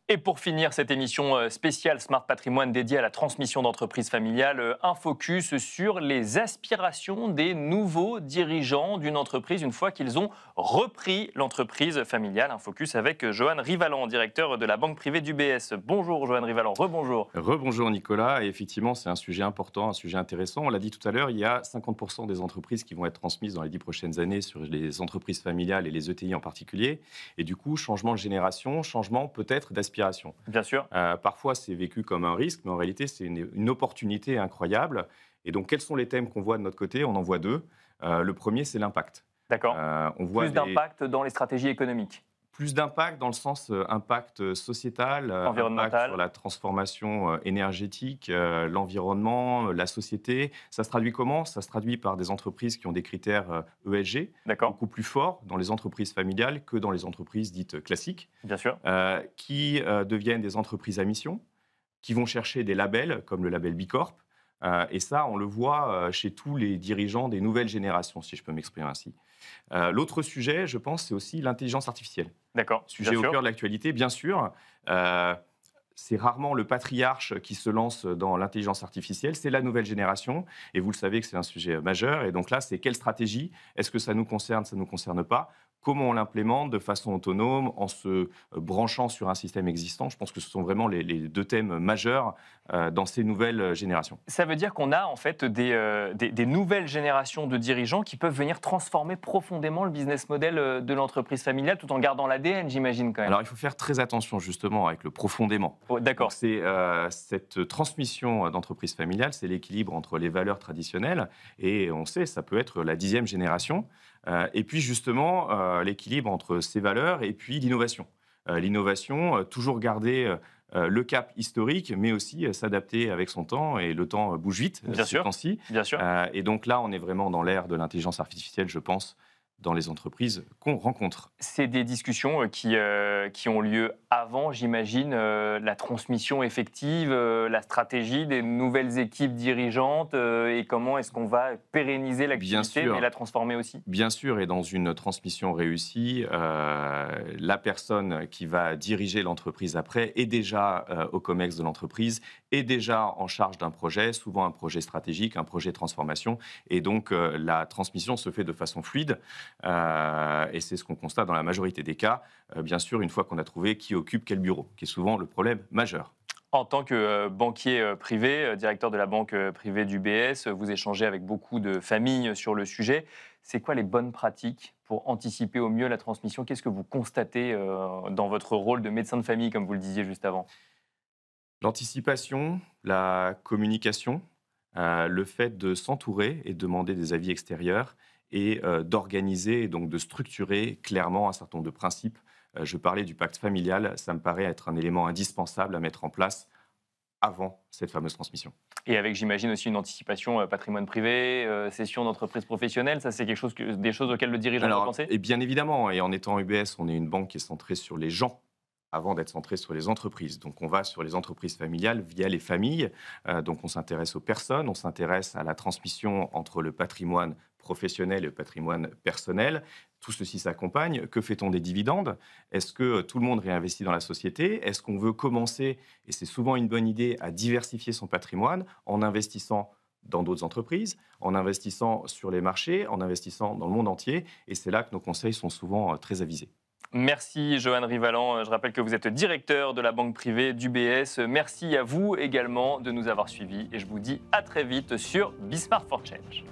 Et pour finir cette émission spéciale Smart Patrimoine dédiée à la transmission d'entreprises familiales, un focus sur les aspirations des nouveaux dirigeants d'une entreprise une fois qu'ils ont repris l'entreprise familiale. Un focus avec Johan Rivalan, directeur de la banque privée d'UBS. Bonjour Johan Rivalan, rebonjour. Rebonjour Nicolas, et effectivement c'est un sujet important, un sujet intéressant. On l'a dit tout à l'heure, il y a 50% des entreprises qui vont être transmises dans les 10 prochaines années sur les entreprises familiales et les ETI en particulier. Et du coup, changement de génération, changement peut-être d'aspiration. Bien sûr. Parfois c'est vécu comme un risque, mais en réalité c'est une opportunité incroyable. Et donc quels sont les thèmes qu'on voit de notre côté? On en voit deux. Le premier, c'est l'impact. D'accord. On voit Plus d'impact dans les stratégies économiques. plus d'impact dans le sens impact sociétal, impact Environnemental. sur la transformation énergétique, l'environnement, la société. Ça se traduit comment? Ça se traduit par des entreprises qui ont des critères ESG D'accord. beaucoup plus forts dans les entreprises familiales que dans les entreprises dites classiques, Bien sûr. qui deviennent des entreprises à mission, qui vont chercher des labels comme le label B Corp. Et ça, on le voit chez tous les dirigeants des nouvelles générations, si je peux m'exprimer ainsi. L'autre sujet, je pense, c'est aussi l'intelligence artificielle. D'accord. Sujet Bien au sûr. cœur de l'actualité, bien sûr. Euh, c'est rarement le patriarche qui se lance dans l'intelligence artificielle, c'est la nouvelle génération. Et vous le savez que c'est un sujet majeur. Et donc là, c'est quelle stratégie? Est-ce que ça nous concerne, ça ne nous concerne pas? Comment on l'implémente de façon autonome, en se branchant sur un système existant? Je pense que ce sont vraiment les deux thèmes majeurs dans ces nouvelles générations. Ça veut dire qu'on a en fait des nouvelles générations de dirigeants qui peuvent venir transformer profondément le business model de l'entreprise familiale tout en gardant l'ADN, j'imagine quand même. Alors, il faut faire très attention justement avec le profondément. Oh, d'accord. Donc, c'est cette transmission d'entreprise familiale, c'est l'équilibre entre les valeurs traditionnelles et on sait, ça peut être la 10e génération. Et puis justement, l'équilibre entre ces valeurs et puis l'innovation. L'innovation, toujours garder le cap historique, mais aussi s'adapter avec son temps. Et le temps bouge vite Bien ces sûr. temps-ci. Bien sûr. Et donc là, on est vraiment dans l'ère de l'intelligence artificielle, je pense, dans les entreprises qu'on rencontre. C'est des discussions qui ont lieu avant, j'imagine, la transmission effective, la stratégie des nouvelles équipes dirigeantes et comment est-ce qu'on va pérenniser Bien l'activité sûr. et la transformer aussi. Bien sûr, et dans une transmission réussie, la personne qui va diriger l'entreprise après est déjà au COMEX de l'entreprise, est déjà en charge d'un projet, souvent un projet stratégique, un projet de transformation. Et donc, la transmission se fait de façon fluide. Et c'est ce qu'on constate dans la majorité des cas, bien sûr, une fois qu'on a trouvé qui occupe quel bureau, qui est souvent le problème majeur. En tant que banquier privé, directeur de la banque privée d'UBS, vous échangez avec beaucoup de familles sur le sujet. C'est quoi les bonnes pratiques pour anticiper au mieux la transmission? Qu'est-ce que vous constatez dans votre rôle de médecin de famille, comme vous le disiez juste avant? L'anticipation, la communication, le fait de s'entourer et de demander des avis extérieurs et d'organiser et donc de structurer clairement un certain nombre de principes. Je parlais du pacte familial, ça me paraît être un élément indispensable à mettre en place avant cette fameuse transmission. Et avec, j'imagine, aussi une anticipation patrimoine privé, cession d'entreprise professionnelle. Ça, c'est des choses auxquelles le dirigeant doit Alors, penser? et bien évidemment, et en étant UBS, on est une banque qui est centrée sur les gens avant d'être centrée sur les entreprises. Donc, on va sur les entreprises familiales via les familles. Donc, on s'intéresse aux personnes, on s'intéresse à la transmission entre le patrimoine professionnel et le patrimoine personnel. Tout ceci s'accompagne. Que fait-on des dividendes? Est-ce que tout le monde réinvestit dans la société? Est-ce qu'on veut commencer, et c'est souvent une bonne idée, à diversifier son patrimoine en investissant dans d'autres entreprises, en investissant sur les marchés, en investissant dans le monde entier? Et c'est là que nos conseils sont souvent très avisés. Merci Johan Rivalan. Je rappelle que vous êtes directeur de la banque privée d'UBS. Merci à vous également de nous avoir suivis et je vous dis à très vite sur Bismart for Change.